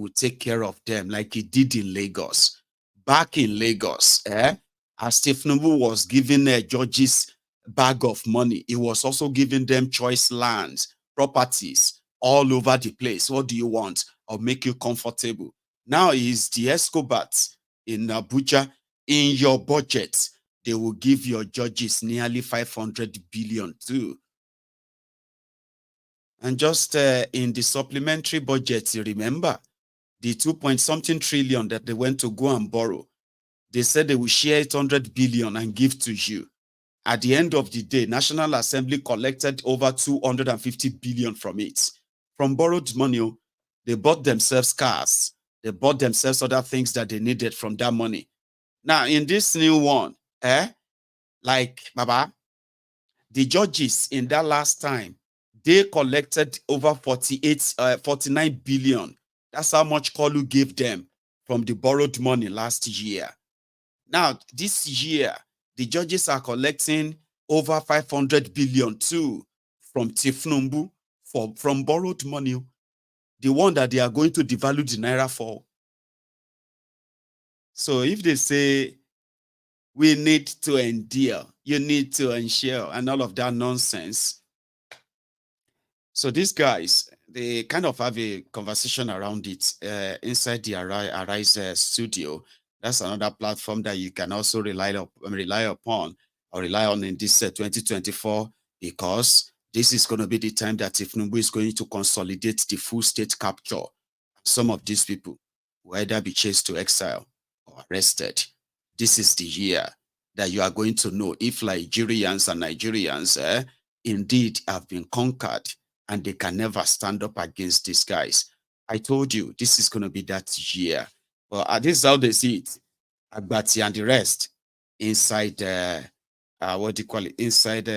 will take care of them like he did in Lagos. Back in Lagos, as Tinubu was giving judges bag of money, he was also giving them choice lands, properties all over the place. What do you want? I'll make you comfortable. Now he's the Escobart in Abuja. In your budget, they will give your judges nearly 500 billion too. And just in the supplementary budget, you remember the 2-point-something trillion that they went to go and borrow. They said they will share 800 billion and give to you. At the end of the day, National Assembly collected over 250 billion from it. From borrowed money, they bought themselves cars. They bought themselves other things that they needed from that money. Now, in this new one, like, Baba, the judges in that last time, they collected over 49 billion. That's how much Kolu gave them from the borrowed money last year. Now, this year, the judges are collecting over 500 billion too from Tinubu from borrowed money, the one that they are going to devalue the naira for. So if they say we need to endure, you need to ensure, and all of that nonsense. So these guys, they kind of have a conversation around it inside the Arise studio. That's another platform that you can also rely upon or rely on in this 2024, because this is going to be the time that Tinubu is going to consolidate the full state capture. Some of these people will either be chased to exile or arrested. This is the year that you are going to know if Nigerians indeed have been conquered and they can never stand up against these guys. I told you, this is going to be that year. Well, this is how they see it. Agbati and the rest inside, inside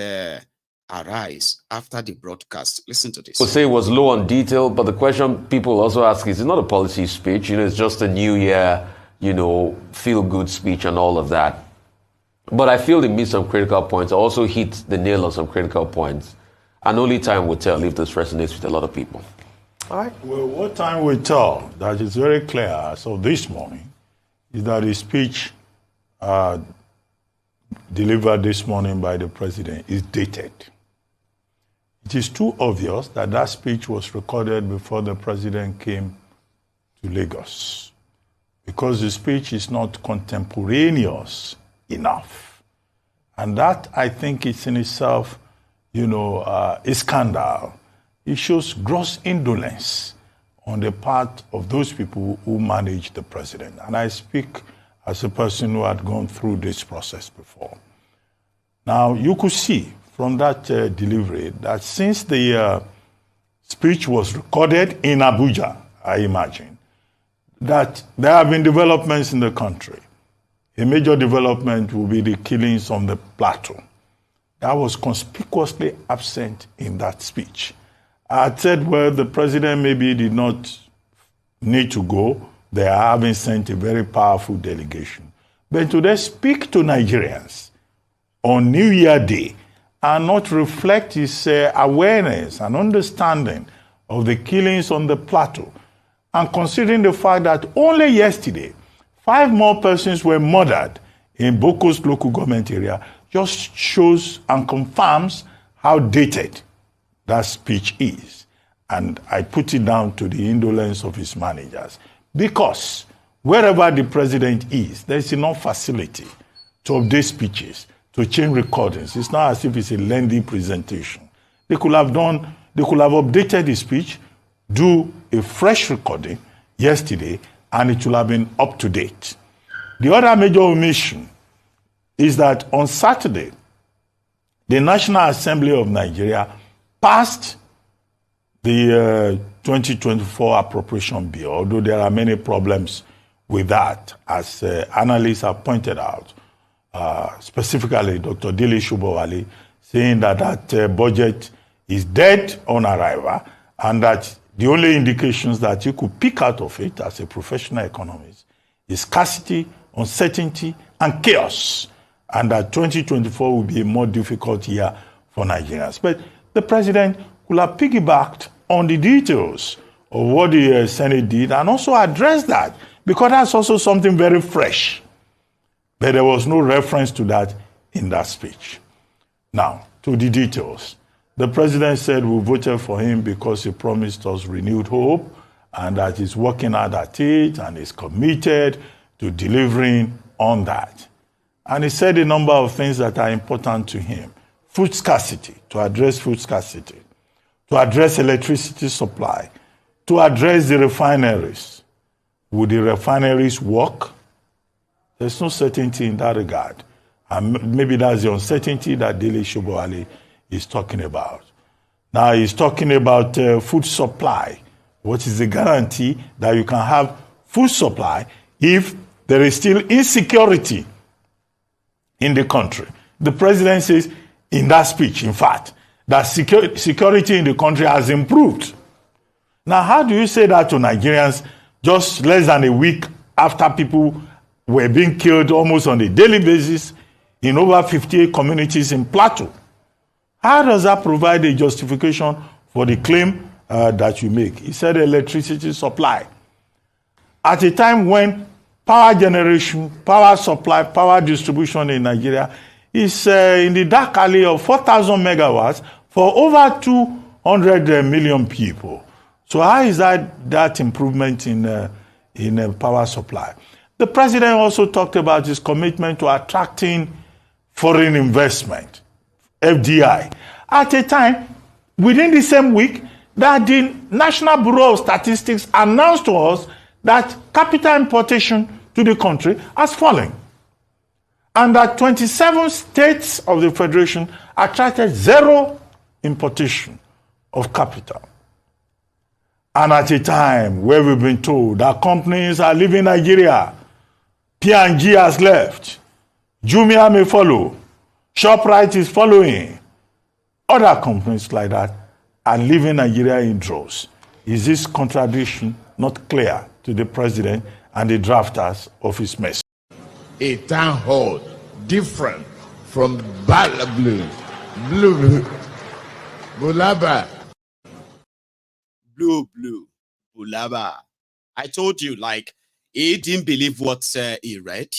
Arise after the broadcast. Listen to this. We'll say it was low on detail, but the question people also ask is, it's not a policy speech, it's just a new year, feel-good speech and all of that. But I feel they missed some critical points. I also hit the nail on some critical points. And only time will tell if this resonates with a lot of people. All right. Well, what time will tell, that is very clear. So this morning, is that the speech delivered this morning by the president is dated. It is too obvious that that speech was recorded before the president came to Lagos, because the speech is not contemporaneous enough. And that, I think, is in itself, a scandal. It shows gross indolence on the part of those people who manage the president. And I speak as a person who had gone through this process before. Now, you could see from that delivery that since the speech was recorded in Abuja, I imagine, that there have been developments in the country. A major development will be the killings on the plateau. That was conspicuously absent in that speech. I said, well, the president maybe did not need to go. They are having sent a very powerful delegation. But to they speak to Nigerians on New Year Day and not reflect his awareness and understanding of the killings on the plateau, and considering the fact that only yesterday, 5 more persons were murdered in Boko's local government area, just shows and confirms how dated that speech is. And I put it down to the indolence of his managers. Because wherever the president is, there's enough facility to update speeches, to change recordings. It's not as if it's a lengthy presentation. They could have updated the speech, do a fresh recording yesterday, and it will have been up to date. The other major omission is that on Saturday, the National Assembly of Nigeria passed the 2024 appropriation bill, although there are many problems with that, as analysts have pointed out, specifically Dr. Dili Shubowale, saying that that budget is dead on arrival, and that the only indications that you could pick out of it as a professional economist is scarcity, uncertainty, and chaos, and that 2024 will be a more difficult year for Nigerians. But the president could have piggybacked on the details of what the Senate did and also address that, because that's also something very fresh. But there was no reference to that in that speech. Now, to the details. The president said we voted for him because he promised us renewed hope and that he's working hard at it and is committed to delivering on that. And he said a number of things that are important to him. Food scarcity, to address food scarcity, to address electricity supply, to address the refineries. Would the refineries work? There's no certainty in that regard. And maybe that's the uncertainty that Dele Shoboale is talking about. Now he's talking about food supply. What is the guarantee that you can have food supply if there is still insecurity in the country? The president says in that speech, in fact, that security in the country has improved. Now, how do you say that to Nigerians just less than a week after people were being killed almost on a daily basis in over 58 communities in Plateau? How does that provide a justification for the claim that you make? He said electricity supply. At a time when power generation, power supply, power distribution in Nigeria is in the dark alley of 4,000 megawatts for over 200 million people. So how is that improvement in power supply? The president also talked about his commitment to attracting foreign investment, FDI, at a time within the same week that the National Bureau of Statistics announced to us that capital importation to the country has fallen, and that 27 states of the Federation attracted zero importation of capital. And at a time where we've been told that companies are leaving Nigeria, P&G has left, Jumia may follow, ShopRite is following, other companies like that are leaving Nigeria in droves. Is this contradiction not clear to the president and the drafters of his message? A town hall different from Blue, Bulaba. Blue, Bulaba. I told you, like, he didn't believe what he read.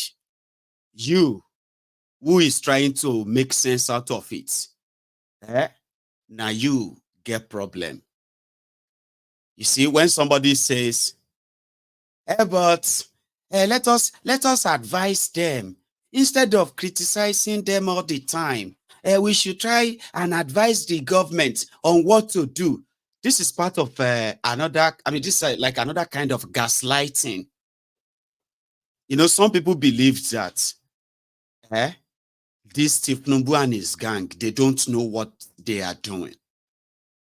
You, who is trying to make sense out of it, now you get problem. You see, when somebody says, but let us advise them instead of criticizing them all the time. We should try and advise the government on what to do. This is part of this is like another kind of gaslighting. You know, some people believe that this Tinubu and his gang, they don't know what they are doing.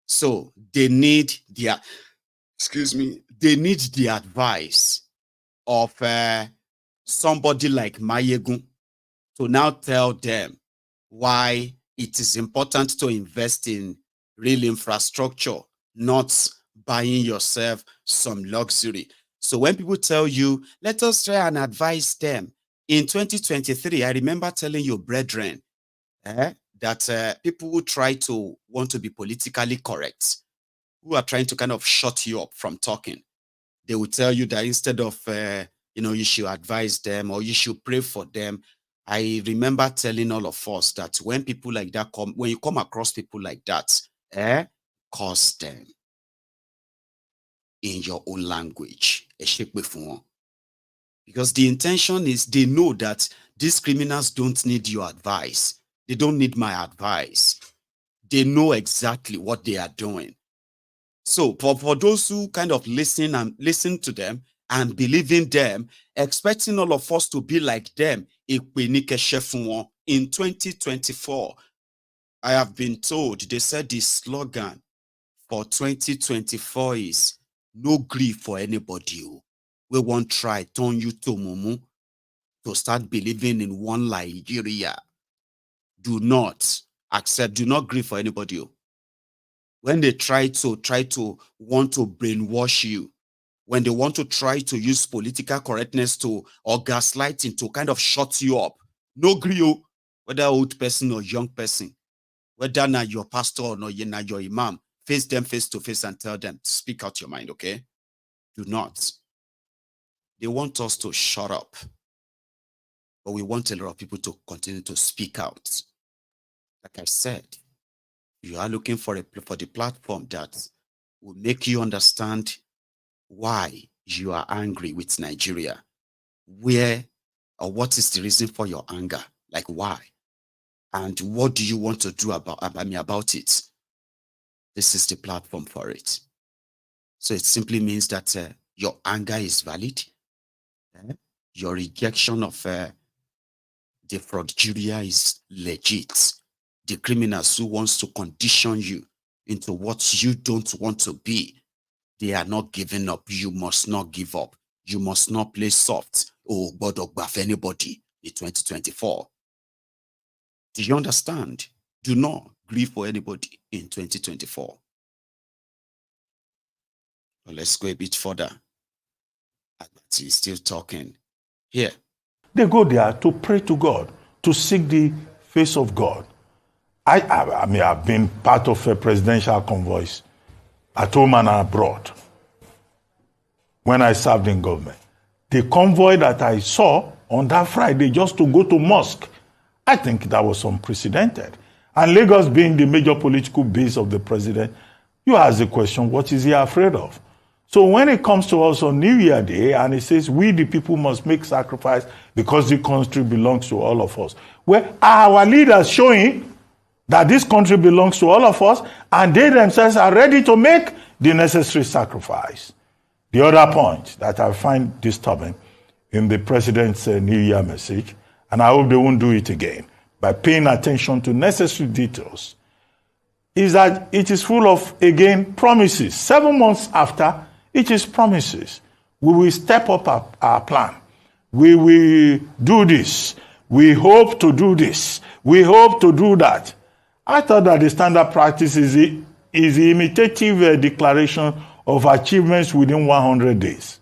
So they need their, they need the advice of somebody like Mayegun to now tell them why it is important to invest in real infrastructure, not buying yourself some luxury. So when people tell you, let us try and advise them. In 2023, I remember telling your brethren that people who try to want to be politically correct, who are trying to kind of shut you up from talking, they will tell you that instead of, you should advise them or you should pray for them. I remember telling all of us that when people like that come, when you come across people like that, curse them in your own language. Because the intention is they know that these criminals don't need your advice. They don't need my advice. They know exactly what they are doing. So for those who kind of listen to them and believe in them, expecting all of us to be like them in 2024, I have been told, they said the slogan for 2024 is no grief for anybody. We won't try turn you to mumu to start believing in one Nigeria. Do not accept, do not grieve for anybody. When they try to want to brainwash you, when they want to try to use political correctness or gaslighting to kind of shut you up, no grief, whether old person or young person, whether now your pastor or not, you're your imam, face them face to face and tell them, speak out your mind, okay? Do not. They want us to shut up. But we want a lot of people to continue to speak out. Like I said, you are looking for the platform that will make you understand why you are angry with Nigeria. Where or what is the reason for your anger? Like why? And what do you want to do about it? This is the platform for it. So it simply means that your anger is valid. Your rejection of the frauduria is legit. The criminals who wants to condition you into what you don't want to be, they are not giving up. You must not give up. You must not play soft. Oh, God, anybody in 2024. Do you understand? Do not grieve for anybody in 2024. Well, let's go a bit further. He's still talking. Here. They go there to pray to God, to seek the face of God. I mean, I've been part of a presidential convoys at home and abroad when I served in government. The convoy that I saw on that Friday just to go to mosque, I think that was unprecedented. And Lagos being the major political base of the president, you ask the question, what is he afraid of? So when it comes to us on New Year Day, and it says we the people must make sacrifice because the country belongs to all of us, well, our leaders showing that this country belongs to all of us, and they themselves are ready to make the necessary sacrifice. The other point that I find disturbing in the president's New Year message, and I hope they won't do it again, by paying attention to necessary details, is that it is full of, again, promises. 7 months after, it is promises. We will step up our plan. We will do this. We hope to do this. We hope to do that. I thought that the standard practice is the imitative declaration of achievements within 100 days.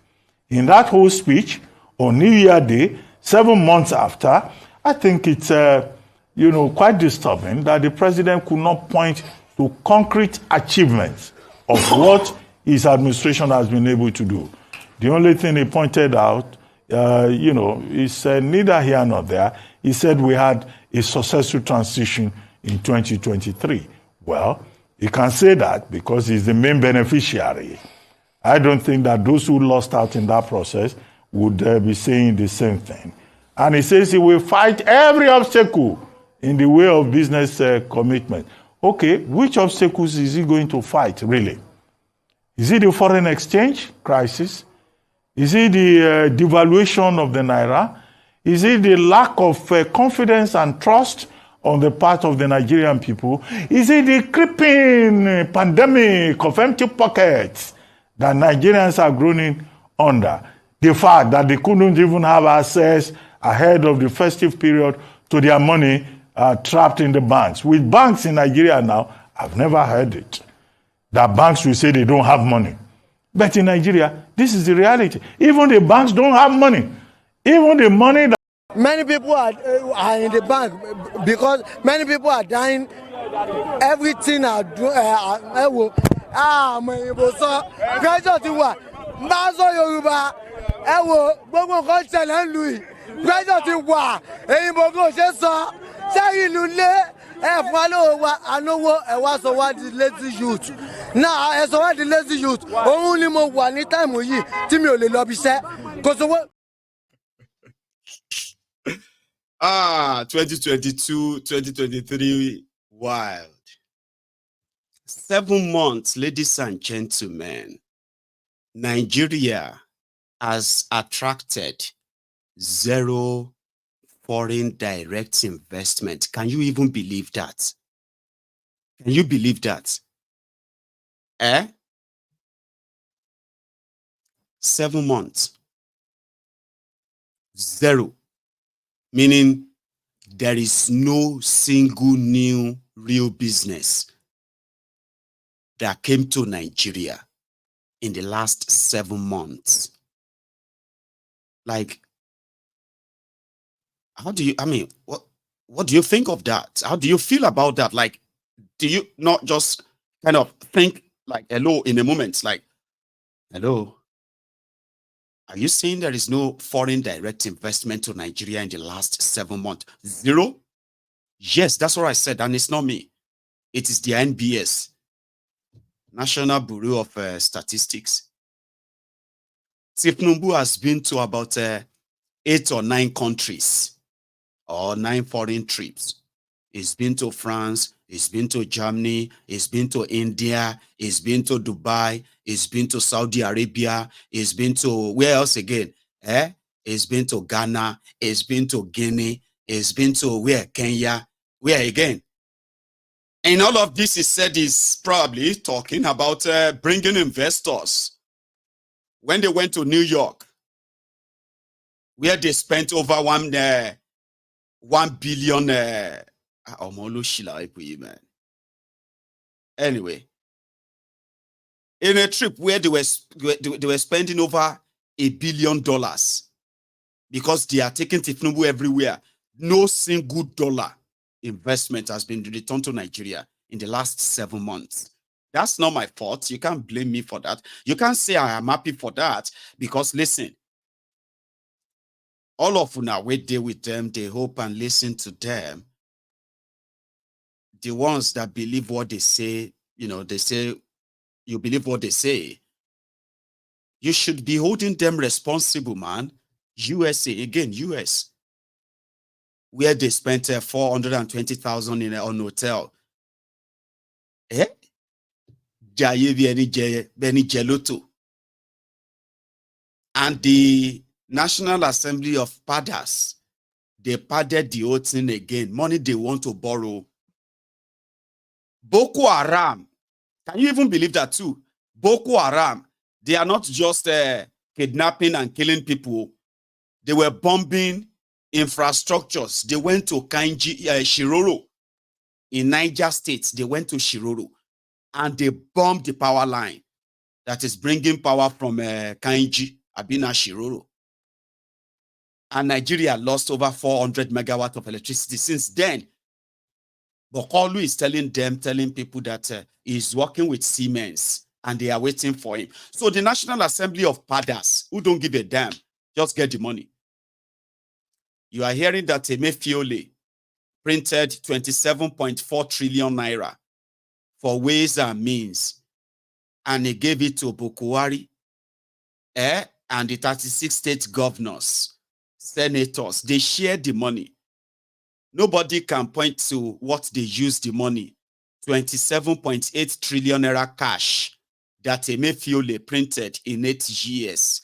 In that whole speech, on New Year Day, 7 months after, I think it's quite disturbing that the president could not point to concrete achievements of what his administration has been able to do. The only thing he pointed out, he said neither here nor there. He said we had a successful transition in 2023. Well, he can say that because he's the main beneficiary. I don't think that those who lost out in that process would be saying the same thing. And he says he will fight every obstacle in the way of business commitment. Okay, which obstacles is he going to fight, really? Is it the foreign exchange crisis? Is it the devaluation of the naira? Is it the lack of confidence and trust on the part of the Nigerian people? Is it the creeping pandemic of empty pockets that Nigerians are groaning under? The fact that they couldn't even have access ahead of the festive period to their money trapped in the banks. With banks in Nigeria now, I've never heard it, that banks will say they don't have money. But in Nigeria, this is the reality. Even the banks don't have money. Even the money that many people are in the bank because many people are dying. Everything are doing. Pressure ti wà. Bá sọ Yorùbá, gbogbo nǹkan ṣẹlẹ̀ ń lù yìí. Pressure ti wà. Èyìnbó kò ṣe sọ. Ṣé ìlú lé fún wa lówó wa ànáwó wá sọ wá di lazy youth. Náà sọ wá di lazy youth. Òun ni mo wà ní táìmù yìí tí mi ò lè lọ bí iṣẹ́. Kò sówó. 2022, 2023, wild. 7 months, ladies and gentlemen. Nigeria has attracted 0 foreign direct investment. Can you even believe that? Can you believe that? 7 months. 0. Meaning there is no single new real business that came to Nigeria in the last 7 months. Like, how do you, what do you think of that? How do you feel about that? Like, do you not just kind of think like, hello, in a moment, like, hello, are you saying there is no foreign direct investment to Nigeria in the last 7 months? Zero? Yes, that's what I said, and it's not me. It is the NBS, National Bureau of Statistics. Tinubu has been to about 8 or 9 countries or 9 foreign trips. He's been to France, he's been to Germany, he's been to India, he's been to Dubai, he's been to Saudi Arabia, he's been to, where else again? He's been to Ghana, he's been to Guinea, he's been to where? Kenya, where again? And all of this is said is probably talking about bringing investors. When they went to New York, where they spent over 1 billion. Man. Anyway, in a trip where they were spending over $1 billion because they are taking Tinubu everywhere, no single dollar investment has been returned to Nigeria in the last 7 months. That's not my fault. You can't blame me for that. You can't say I am happy for that because, listen, all of you now, we deal with them, they hope and listen to them. The ones that believe what they say, they say, you believe what they say. You should be holding them responsible, man. USA, again, US, where they spent 420,000 on hotel. And the National Assembly of Padders, they padded the whole thing again. Money they want to borrow. Boko Haram, can you even believe that too? Boko Haram, they are not just kidnapping and killing people. They were bombing infrastructures. They went to Shiroro in Niger State. They went to Shiroro and they bombed the power line that is bringing power from Kainji, Abina, Shiroro. And Nigeria lost over 400 megawatts of electricity since then. Bokolu is telling people that he's working with Siemens and they are waiting for him. So the National Assembly of Padders, who don't give a damn, just get the money. You are hearing that Emefiole printed 27.4 trillion naira for ways and means, and he gave it to Bukuari and the 36 state governors, senators. They shared the money. Nobody can point to what they used the money. 27.8 trillion naira cash that Emefiole printed in 8 years.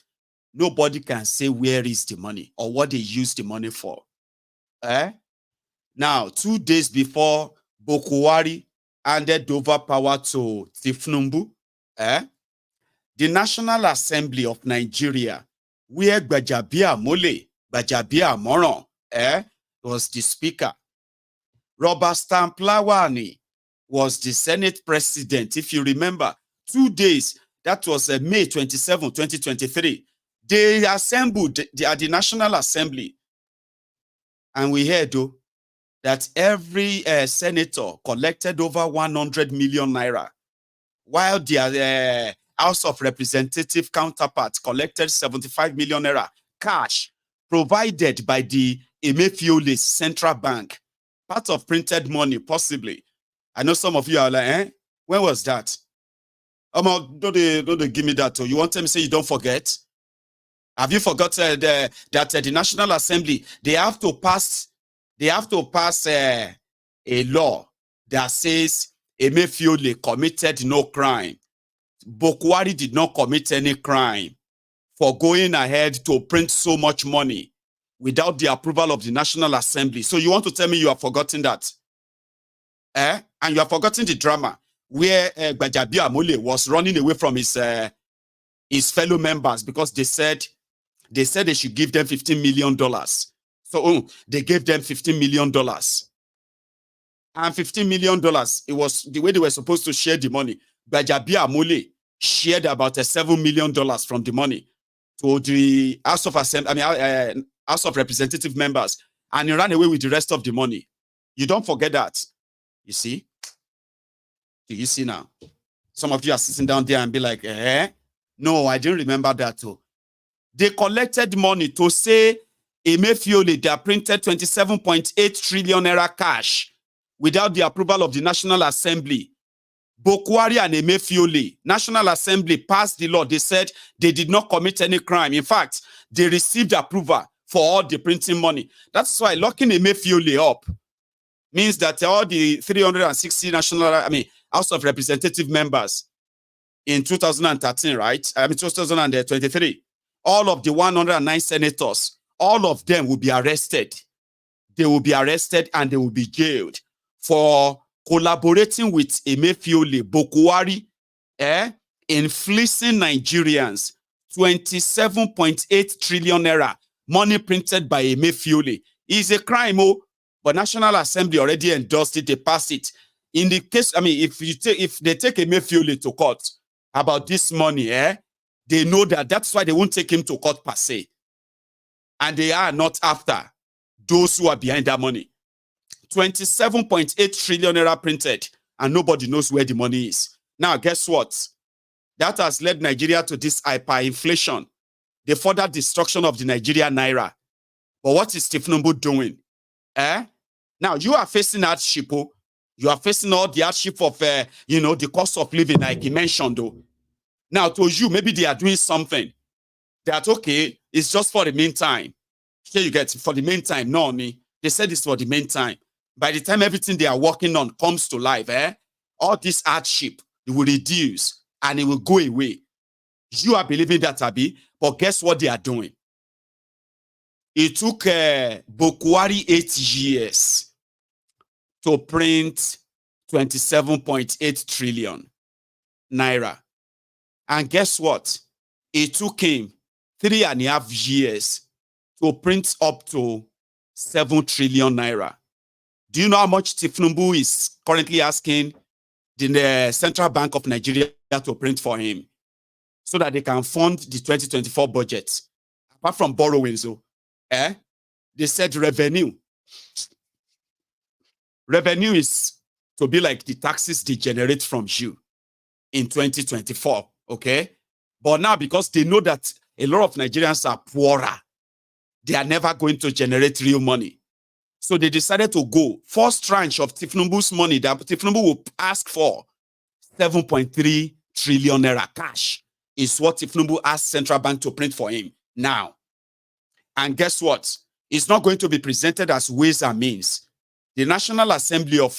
Nobody can say where is the money or what they used the money for. Now, 2 days before Bukuari handed over power to Tinubu, the National Assembly of Nigeria, where Gbajabiamila Moron was the speaker. Robert Stamplawani was the Senate president. If you remember, 2 days, that was May 27, 2023. They assembled at the National Assembly. And we heard that every senator collected over 100 million naira, while their House of Representative counterparts collected 75 million naira cash provided by the Emefiole Central Bank. Part of printed money, possibly. I know some of you are like, when was that? Don't they give me that? You want them to say you don't forget? Have you forgot that the National Assembly, they have to pass a law that says Emefiole committed no crime. Bukuari did not commit any crime for going ahead to print so much money without the approval of the National Assembly. So you want to tell me you have forgotten that? And you have forgotten the drama where Gbajabiamila was running away from his fellow members because they said they should give them $15 million. So they gave them $15 million. And $15 million, it was the way they were supposed to share the money. Gbajabiamila shared about $7 million from the money to the House of House of Representative members, and he ran away with the rest of the money. You don't forget that. You see? Do you see now? Some of you are sitting down there and be like, no, I didn't remember that too. They collected money to say Emefiole, they printed 27.8 trillion naira cash without the approval of the National Assembly. Bokwari and Emefiole, National Assembly passed the law. They said they did not commit any crime. In fact, they received approval for all the printing money. That's why locking Emefiole up means that all the 360 House of Representative members in 2013, right? 2023, all of the 109 senators, all of them will be arrested. They will be arrested and they will be jailed for collaborating with Emefiole, Bokwari, in fleecing Nigerians 27.8 trillion naira money printed by Emefiole. It's a crime, but National Assembly already endorsed it, they passed it. In the case, if they take Emefiole to court about this money, they know that's why they won't take him to court per se. And they are not after those who are behind that money. 27.8 trillion naira printed, and nobody knows where the money is. Now, guess what? That has led Nigeria to this hyperinflation, the further destruction of the Nigerian naira. But what is Tinubu doing? Now, you are facing hardship. You are facing all the hardship of, the cost of living, like he mentioned, though. Now, to you, maybe they are doing something that, okay, it's just for the meantime. Here you get, for the meantime. No, they said it's for the meantime. By the time everything they are working on comes to life, all this hardship, it will reduce and it will go away. You are believing that, Abi, but guess what they are doing? It took Bokwari 8 years to print 27.8 trillion naira. And guess what? It took him 3.5 years to print up to 7 trillion naira. Do you know how much Tinubu is currently asking the Central Bank of Nigeria to print for him so that they can fund the 2024 budget? Apart from borrowing, they said revenue. Revenue is to be like the taxes they generate from you in 2024, okay? But now, because they know that a lot of Nigerians are poorer, they are never going to generate real money. So they decided to go. First tranche of Tinubu's money that Tinubu will ask for, 7.3 trillion naira cash, is what Tinubu asked Central Bank to print for him now. And guess what? It's not going to be presented as ways and means. The National Assembly of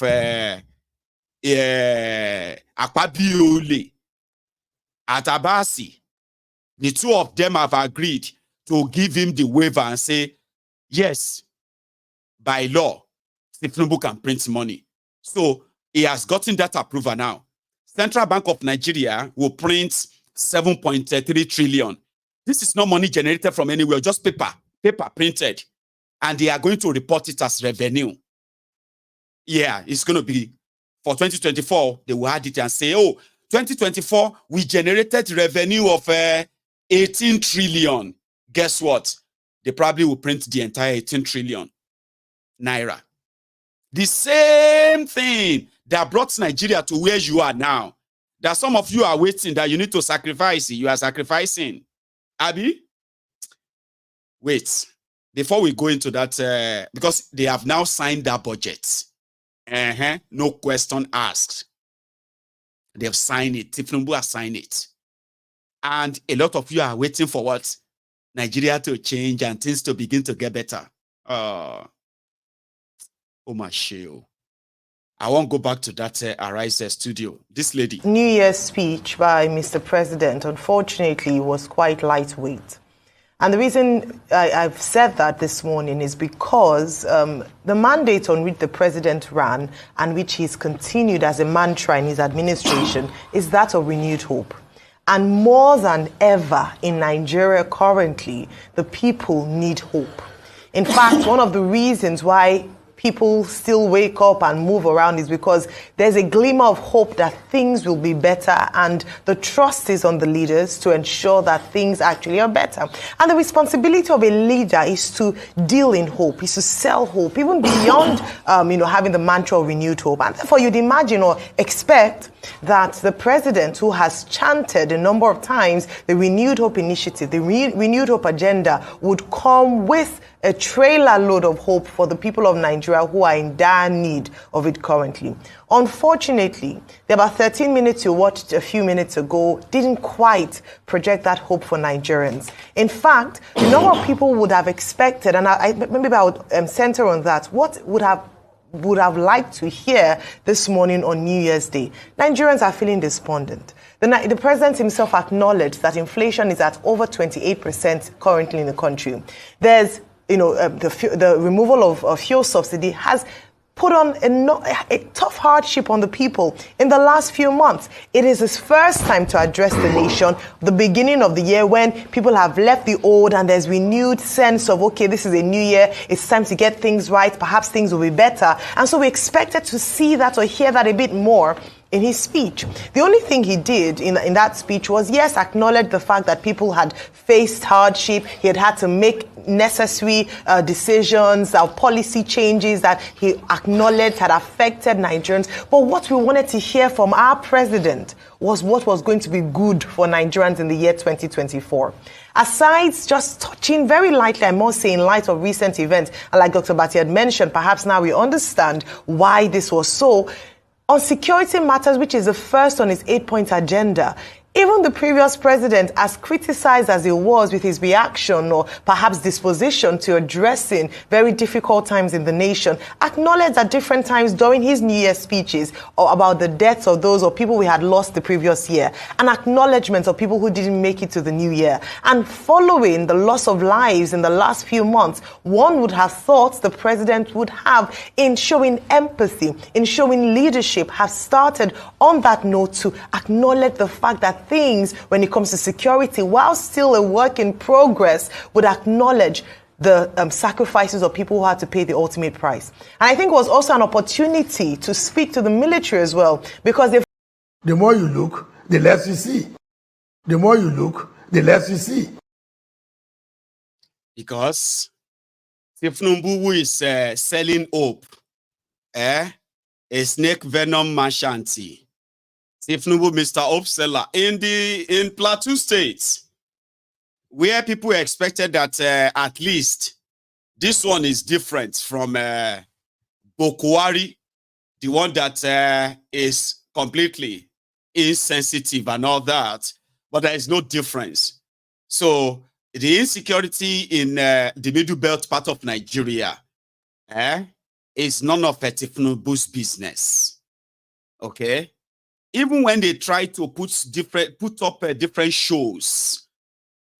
Akpabiole, Atabasi, the two of them have agreed to give him the waiver and say, yes, by law, Tinubu can print money. So he has gotten that approval now. Central Bank of Nigeria will print 7.3 trillion. This is not money generated from anywhere, just paper printed. And they are going to report it as revenue. Yeah, it's going to be for 2024, they will add it and say, 2024, we generated revenue of 18 trillion. Guess what? They probably will print the entire 18 trillion naira. The same thing that brought Nigeria to where you are now. That some of you are waiting, that you need to sacrifice. You are sacrificing. Abi? Wait. Before we go into that, because they have now signed that budget. No question asked. They have signed it. Tinubu has signed it. And a lot of you are waiting for what? Nigeria to change and things to begin to get better. Oh my shit. I won't go back to that Arise studio. This lady. New Year's speech by Mr. President, unfortunately, was quite lightweight. And the reason I've said that this morning is because the mandate on which the president ran and which he's continued as a mantra in his administration is that of renewed hope. And more than ever in Nigeria currently, the people need hope. In fact, one of the reasons why people still wake up and move around is because there's a glimmer of hope that things will be better, and the trust is on the leaders to ensure that things actually are better. And the responsibility of a leader is to deal in hope, is to sell hope, even beyond having the mantra of renewed hope. And therefore you'd imagine or expect that the president, who has chanted a number of times the Renewed Hope Initiative, the Renewed Hope Agenda, would come with a trailer load of hope for the people of Nigeria who are in dire need of it currently. Unfortunately, the about 13 minutes you watched a few minutes ago didn't quite project that hope for Nigerians. In fact, the number of people would have expected, and maybe I would center on that, what would have liked to hear this morning on New Year's Day. Nigerians are feeling despondent. The president himself acknowledged that inflation is at over 28% currently in the country. There's, the removal of fuel subsidy has put on a tough hardship on the people in the last few months. It is his first time to address the nation, the beginning of the year when people have left the old and there's renewed sense of, okay, this is a new year, it's time to get things right, perhaps things will be better. And so we expected to see that or hear that a bit more in his speech. The only thing he did in that speech was, yes, acknowledge the fact that people had faced hardship. He had to make necessary decisions, policy changes that he acknowledged had affected Nigerians. But what we wanted to hear from our president was what was going to be good for Nigerians in the year 2024. Aside just touching very lightly, I must say, in light of recent events, and like Dr. Bati had mentioned, perhaps now we understand why this was so. On security matters, which is the first on his 8-point agenda, even the previous president, as criticized as he was with his reaction or perhaps disposition to addressing very difficult times in the nation, acknowledged at different times during his New Year speeches about the deaths of those or people we had lost the previous year, and acknowledgements of people who didn't make it to the new year. And following the loss of lives in the last few months, one would have thought the president would have, in showing empathy, in showing leadership, have started on that note to acknowledge the fact that things, when it comes to security, while still a work in progress, would acknowledge the sacrifices of people who had to pay the ultimate price. And I think it was also an opportunity to speak to the military as well, because the more you look, the less you see. The more you look, the less you see. Because Tinubu, who is selling hope, a snake venom merchant. Tinubu, Mr. Hope Seller, in Plateau State, where people expected that at least this one is different from Bokwari, the one that is completely insensitive and all that, but there is no difference. So the insecurity in the middle belt part of Nigeria is none of Tinubu's business. Okay? Even when they try to put up different shows,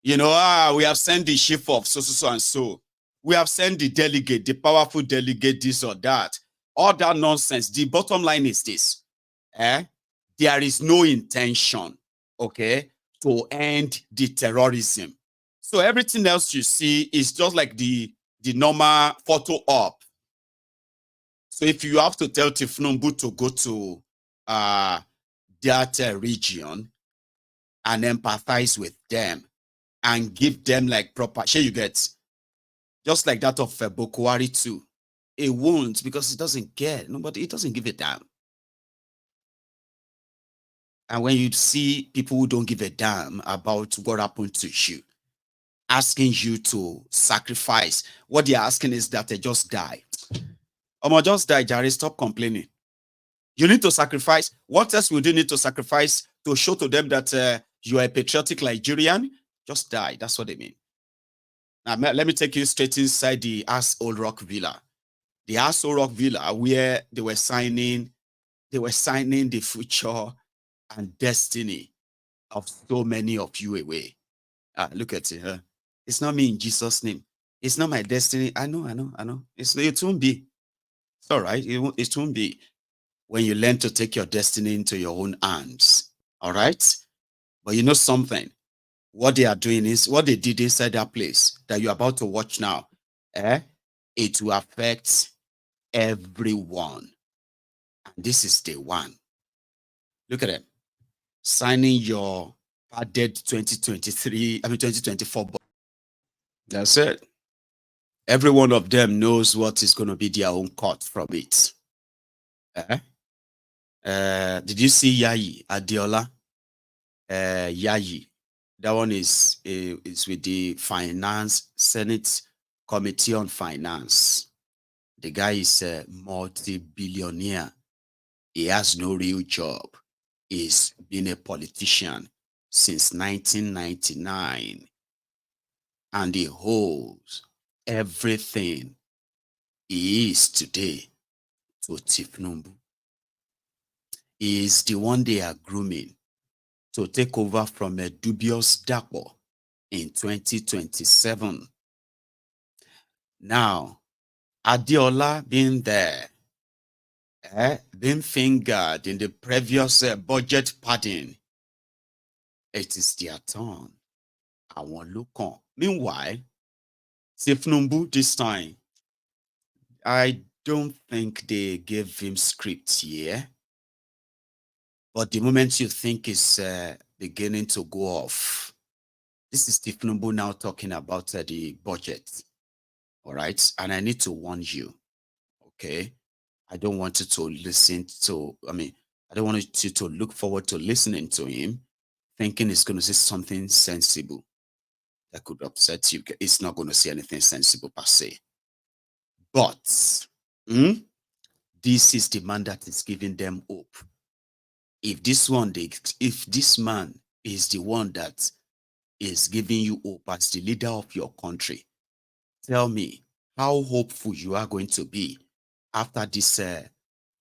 we have sent the chief of so and so. We have sent the delegate, the powerful delegate, this or that. All that nonsense. The bottom line is this. There is no intention, okay, to end the terrorism. So everything else you see is just like the normal photo op. So if you have to tell Tinubu to go to that region and empathize with them and give them like proper share, you get just like that of Bokwari too. It won't, because it doesn't care. Nobody, it doesn't give a damn. And when you see people who don't give a damn about what happened to you, asking you to sacrifice, what they're asking is that they just die. Just die, Jerry. Stop complaining. You need to sacrifice. What else would you need to sacrifice to show to them that you are a patriotic Nigerian? Just die. That's what they mean. Now, let me take you straight inside the Old Rock Villa. The Old Rock Villa, where they were signing the future and destiny of so many of you away. Look at it. It's not me in Jesus' name. It's not my destiny. I know. It won't be. It's all right. It won't be. When you learn to take your destiny into your own hands. All right? But you know something? What they are doing is, what they did inside that place that you're about to watch now, it will affect everyone. And this is day one. Look at it. Signing your padded 2024 budget. That's it. Every one of them knows what is going to be their own cut from it. Did you see Yayi Adiola? Yayi. That one is with the Senate Committee on Finance. The guy is a multi-billionaire. He has no real job. He's been a politician since 1999. And he holds everything he is today to Tinubu. He is the one they are grooming to take over from a dubious Dapo in 2027. Now, Adiola being there, being fingered in the previous budget padding, it is their turn. I want look on. Meanwhile, Tinubu this time, I don't think they gave him script here. But the moment you think is beginning to go off, this is Tinubu now talking about the budget. All right. And I need to warn you. Okay. I don't want you to listen to, I don't want you to look forward to listening to him, thinking he's going to say something sensible that could upset you. It's not going to say anything sensible per se. But this is the man that is giving them hope. If this man is the one that is giving you hope as the leader of your country, tell me how hopeful you are going to be after this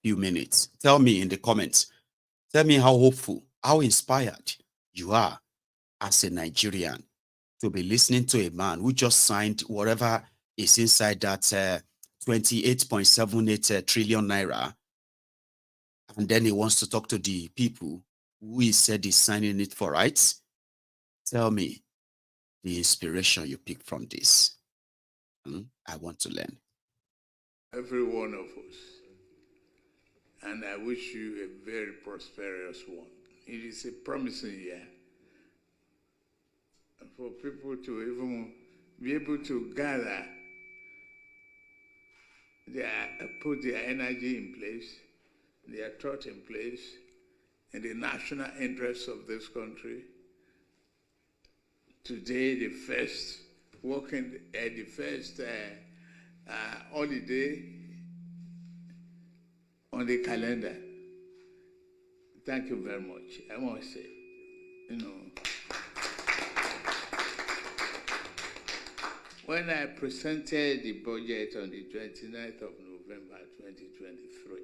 few minutes. Tell me in the comments. Tell me how hopeful, how inspired you are as a Nigerian to be listening to a man who just signed whatever is inside that 28.78 trillion naira. And then he wants to talk to the people who he said is signing it for, right? Tell me the inspiration you pick from this. I want to learn. Every one of us. And I wish you a very prosperous one. It is a promising year for people to even be able to gather, put their energy in place, their thought in place, in the national interests of this country. Today, the first holiday on the calendar. Thank you very much. I want to say, when I presented the budget on the 29th of November 2023,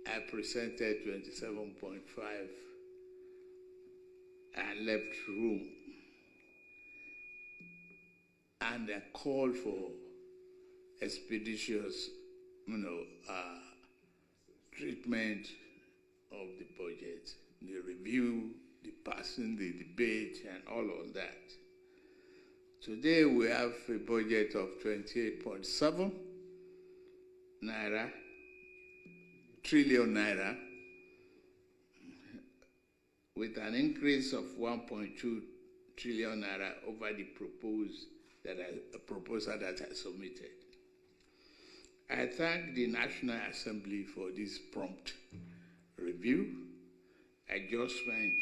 I presented 27.5 and left room. And I called for expeditious, treatment of the budget, the review, the passing, the debate, and all of that. Today we have a budget of 28.7 trillion naira, with an increase of 1.2 trillion naira over the proposal that I submitted. I thank the National Assembly for this prompt review, adjustment,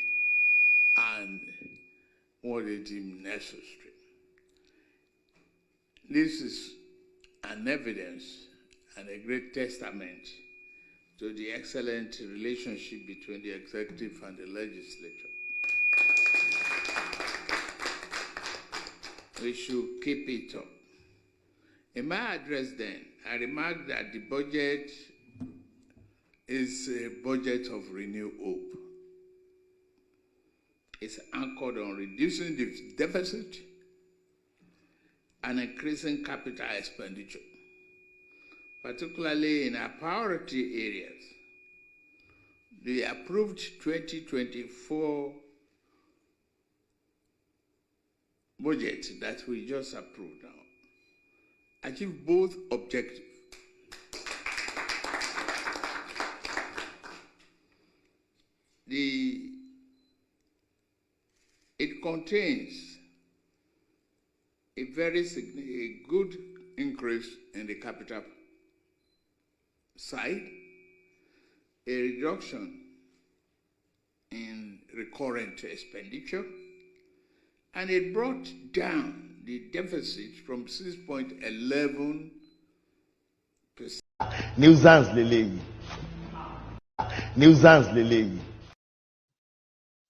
and what they deem necessary. This is an evidence and a great testament to the excellent relationship between the executive and the legislature. We should keep it up. In my address then, I remarked that the budget is a budget of renewed hope. It's anchored on reducing the deficit and increasing capital expenditure, particularly in our priority areas. The approved 2024 budget that we just approved now achieve both objectives. it contains a good increase in the capital side, a reduction in recurrent expenditure, and it brought down the deficit from 6.11%. Nuisance leleyi. Nuisance leleyi.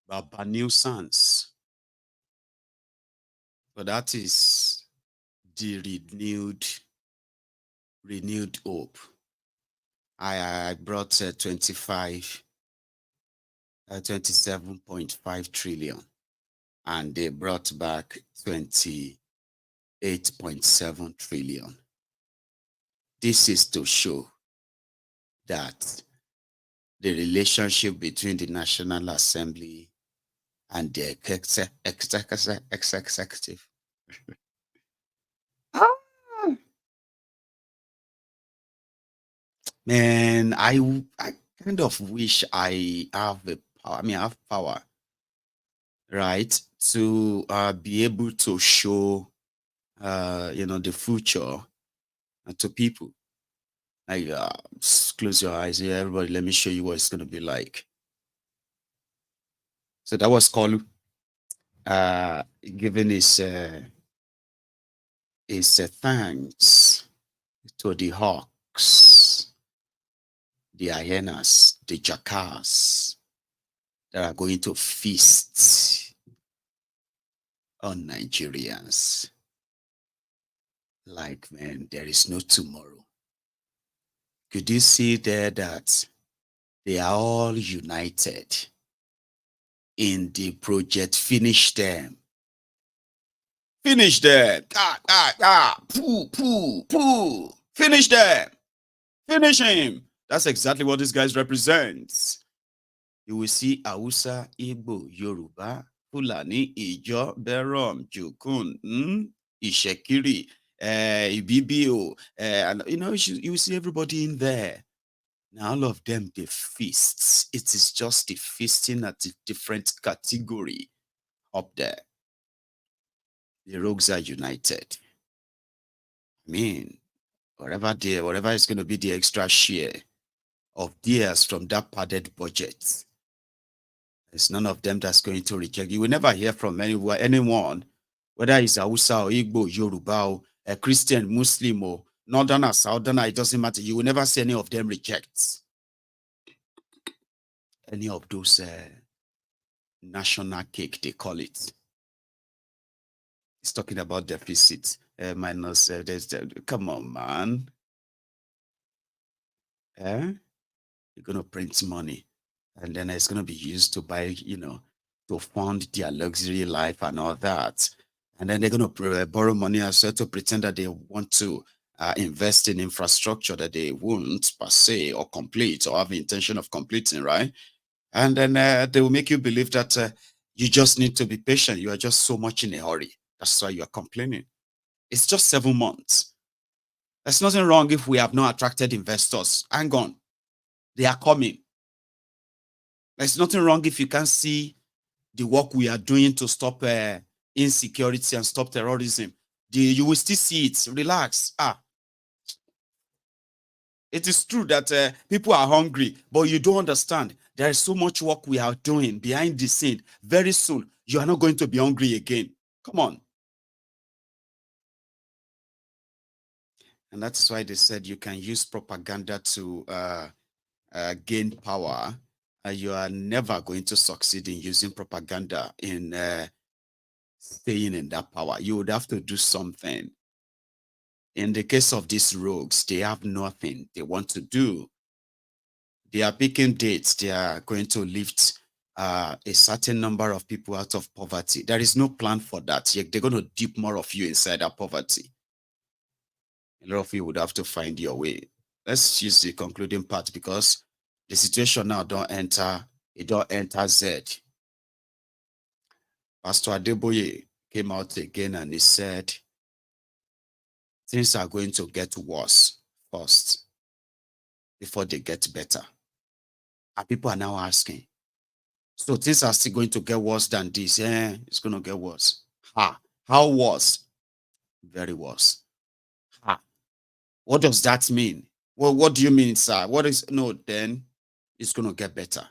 Baba nuisance. But that is the renewed hope. I brought 27.5 trillion, and they brought back 28.7 trillion. This is to show that the relationship between the National Assembly and the executive. Man, I kind of wish I have the power. I mean, I have power, right, to be able to show, the future to people. Like, just close your eyes here, everybody. Let me show you what it's going to be like. So that was Kolu, giving his thanks to the hawks, the hyenas, the jackals that are going to feast on Nigerians. Like, man, there is no tomorrow. Could you see there that they are all united in the project? Finish them. Finish them. Poo. Finish them. Finish him. That's exactly what this guy represents. You will see Hausa, Igbo, Yoruba, Fulani, Ijo, Berom, Jukun, Ishekiri, Ibibio, and you will see everybody in there. Now all of them, they feasts. It is just the feasting at a different category up there. The rogues are united. I mean, whatever is going to be the extra share of theirs from that padded budget, there's none of them that's going to reject. You will never hear from anyone, whether it's Hausa or Igbo, Yoruba, or a Christian, Muslim, or Northern or Southern, it doesn't matter. You will never see any of them reject any of those national cake, they call it. It's talking about deficit minus. Come on, man. You're going to print money, and then it's going to be used to buy, to fund their luxury life and all that. And then they're going to borrow money as well to pretend that they want to invest in infrastructure that they won't per se or complete or have the intention of completing, right? And then they will make you believe that you just need to be patient. You are just so much in a hurry. That's why you are complaining. It's just 7 months. There's nothing wrong if we have not attracted investors. Hang on. They are coming. There's nothing wrong if you can't see the work we are doing to stop insecurity and stop terrorism. You will still see it. Relax. It is true that people are hungry, but you don't understand. There is so much work we are doing behind the scene. Very soon, you are not going to be hungry again. Come on. And that's why they said you can use propaganda to gain power. You are never going to succeed in using propaganda in staying in that power. You would have to do something. In the case of these rogues, they have nothing they want to do. They are picking dates. They are going to lift a certain number of people out of poverty. There is no plan for that. They're going to dip more of you inside that poverty. A lot of you would have to find your way. Let's use the concluding part because the situation now don't enter Z. Pastor Adeboye came out again and he said, things are going to get worse first before they get better. And people are now asking, So things are still going to get worse than this. Yeah, it's going to get worse. How worse? Very worse. What does that mean? Well, what do you mean, sir? What is no? Then it's going to get better.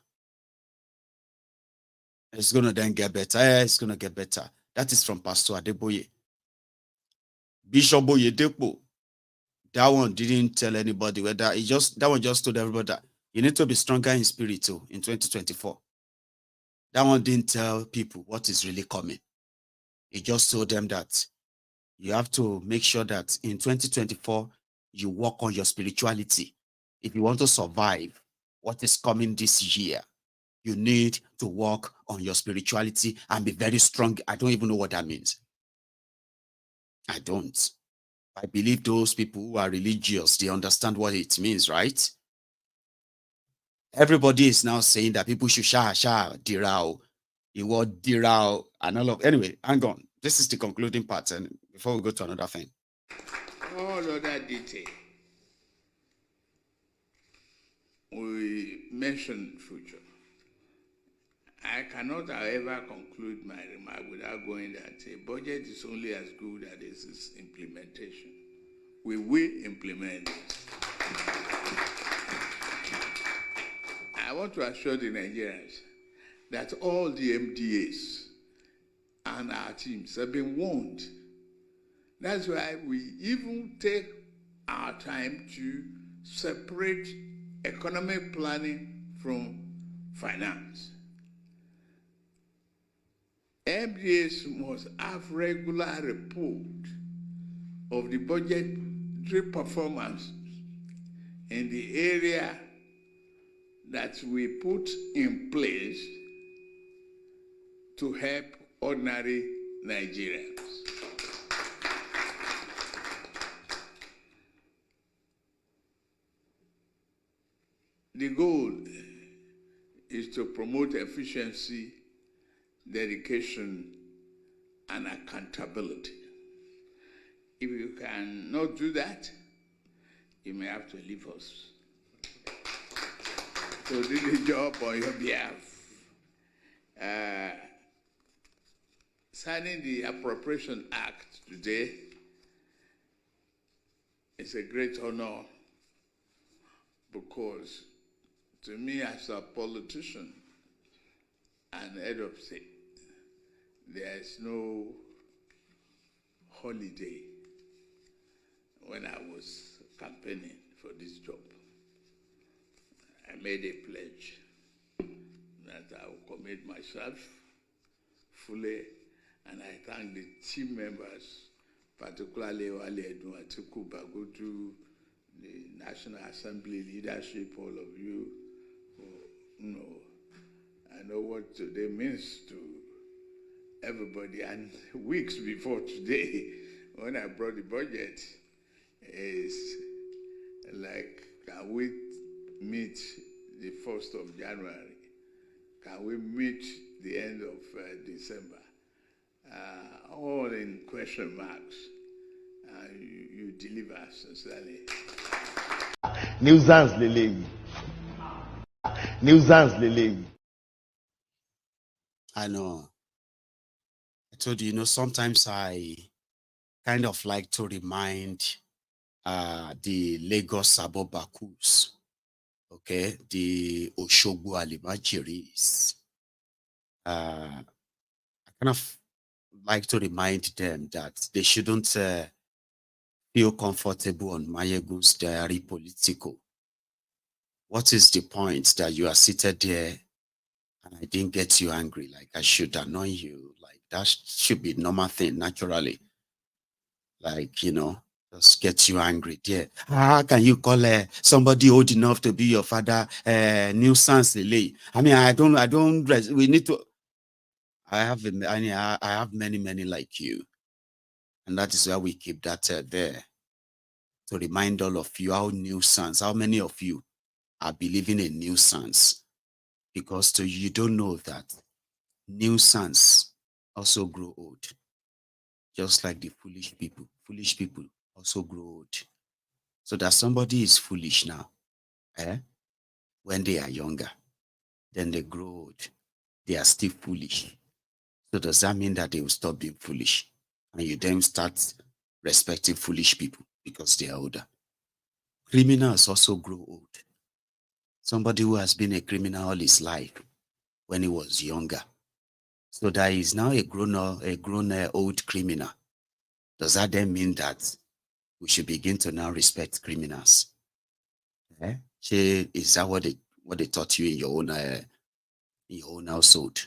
It's going to then get better. It's going to get better. That is from Pastor Adeboye. Bishop Oyedepo. That one didn't tell anybody whether that one just told everybody that you need to be stronger in spirit too in 2024. That one didn't tell people what is really coming. He just told them that you have to make sure that in 2024 you work on your spirituality. If you want to survive what is coming this year, you need to work on your spirituality and be very strong. I don't even know what that means. I don't. I believe those people who are religious, they understand what it means, right? Everybody is now saying that people should dirao, word dirao, and all of. Anyway, hang on. This is the concluding part, and before we go to another thing. All other detail we mentioned future. I cannot, however, conclude my remark without going that a budget is only as good as its implementation. We will implement it. I want to assure the Nigerians that all the MDAs and our teams have been warned. That's why we even take our time to separate economic planning from finance. MDAs must have regular report of the budgetary performance in the area that we put in place to help ordinary Nigerians. The goal is to promote efficiency, dedication, and accountability. If you cannot do that, you may have to leave us to do the job on your behalf. Signing the Appropriation Act today is a great honor because to me as a politician and head of state, there is no holiday when I was campaigning for this job. I made a pledge that I will commit myself fully, and I thank the team members, particularly Wale Edun Atiku Bagudu, the National Assembly leadership, all of you, I know what today means to everybody. And weeks before today, when I brought the budget, is like, can we meet the 1st of January? Can we meet the end of December? All in question marks. You deliver sincerely. Nuisance lele. Nuisance lele. I know. I told you, sometimes I kind of like to remind the Lagos Abobakus, okay, the Oshogbo Alimajiris. I kind of like to remind them that they shouldn't feel comfortable on Mayegun's diary political. What is the point that you are seated there and I didn't get you angry? Like I should annoy you. Like that should be normal thing naturally. Like, just get you angry there. How can you call somebody old enough to be your father nuisance delay? I mean, we need to. I have many like you. And that is why we keep that there. To remind all of you how many of you are believing in nuisance. Because you don't know that nuisance also grow old. Just like the foolish people. Foolish people also grow old. So that somebody is foolish now, when they are younger, then they grow old. they are still foolish. So does that mean that they will stop being foolish? And you then start respecting foolish people because they are older. Criminals also grow old. Somebody who has been a criminal all his life when he was younger, so that he's now a grown old criminal. Does that then mean that we should begin to now respect criminals? Is that what they taught you in your own household?